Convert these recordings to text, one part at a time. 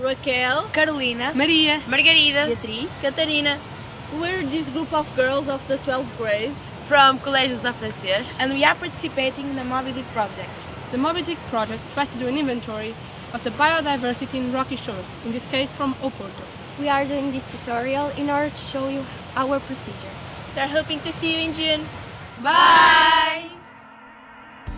Raquel, Carolina, Maria, Margarida, Beatriz, Catarina. We're this group of girls of the 12th grade from Colégio São Francisco, and we are participating in the Mobidic project. The Mobidic project tries to do an inventory of the biodiversity in rocky shores, in this case from Oporto. We are doing this tutorial in order to show you our procedure. We are hoping to see you in June. Bye!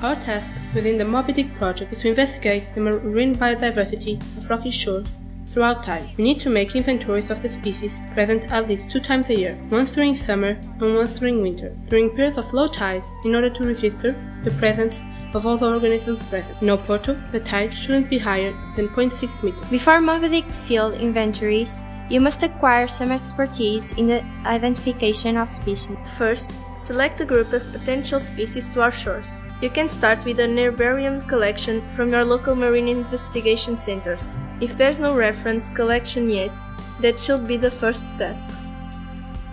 Our task within the Mobidic project is to investigate the marine biodiversity of rocky shores throughout time. We need to make inventories of the species present at least 2 times a year, once during summer and once during winter, during periods of low tide, in order to register the presence of all the organisms present. In Oporto, the tide shouldn't be higher than 0.6 meters. Before Mobidic field inventories, you must acquire some expertise in the identification of species. First, select a group of potential species to our shores. You can start with an herbarium collection from your local marine investigation centers. If there's no reference collection yet, that should be the first task.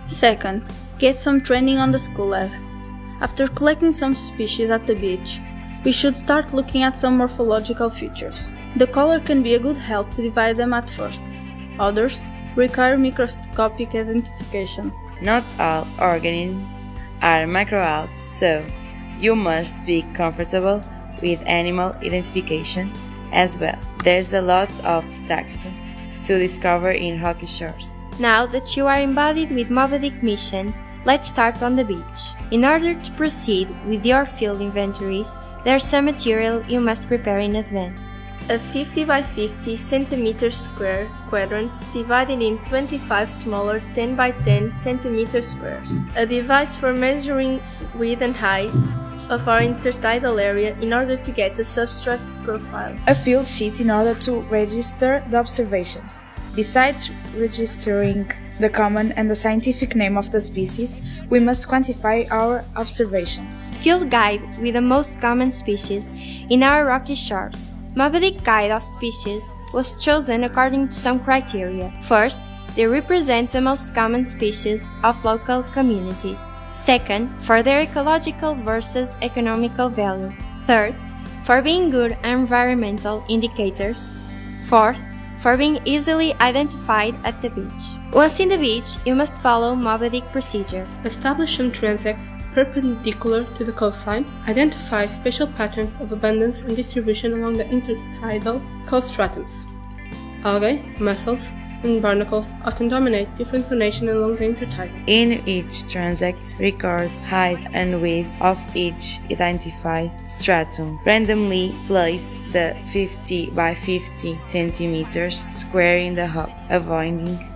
Second, get some training on the school lab. After collecting some species at the beach, we should start looking at some morphological features. The color can be a good help to divide them at first. Others require microscopic identification. Not all organisms are microalgae, so you must be comfortable with animal identification as well. There's a lot of taxa to discover in rocky shores. Now that you are embodied with Mobidic mission, let's start on the beach. In order to proceed with your field inventories, there's some material you must prepare in advance. A 50 by 50 cm square quadrant divided in 25 smaller 10 by 10 cm squares. A device for measuring width and height of our intertidal area in order to get a substrate profile. A field sheet in order to register the observations. Besides registering the common and the scientific name of the species, we must quantify our observations. Field guide with the most common species in our rocky shores. Mobidic guide of species was chosen according to some criteria. First, they represent the most common species of local communities. Second, for their ecological versus economical value. Third, for being good environmental indicators. Fourth, for being easily identified at the beach. Once in the beach, you must follow Mobidic procedure. Establish some transects perpendicular to the coastline. Identify spatial patterns of abundance and distribution along the intertidal coast stratums. Algae, mussels, and barnacles often dominate different zonation along the intertidal. In each transect, record height and width of each identified stratum. Randomly place the 50 by 50 centimeters square in the hub, avoiding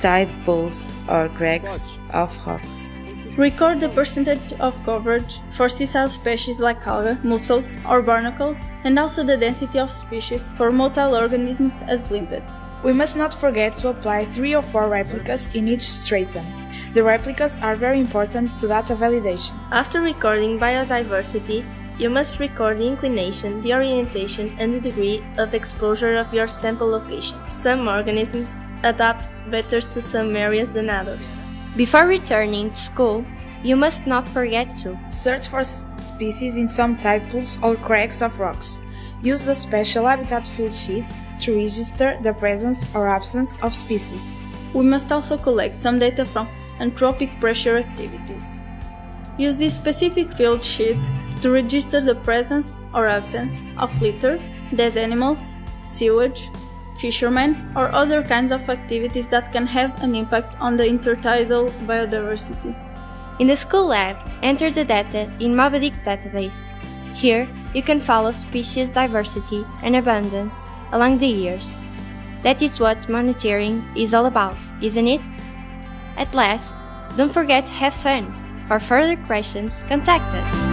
tide pools or cracks of rocks. Record the percentage of coverage for seaside species like algae, mussels, or barnacles, and also the density of species for motile organisms as limpets. We must not forget to apply 3 or 4 replicas in each stratum. The replicas are very important to data validation. After recording biodiversity, you must record the inclination, the orientation, and the degree of exposure of your sample location. Some organisms adapt better to some areas than others. Before returning to school, you must not forget to search for species in some tide pools or cracks of rocks. Use the special habitat field sheet to register the presence or absence of species. We must also collect some data from anthropic pressure activities. Use this specific field sheet to register the presence or absence of litter, dead animals, sewage, fishermen, or other kinds of activities that can have an impact on the intertidal biodiversity. In the school lab, enter the data in Mobidic database. Here, you can follow species diversity and abundance along the years. That is what monitoring is all about, isn't it? At last, don't forget to have fun. For further questions, contact us.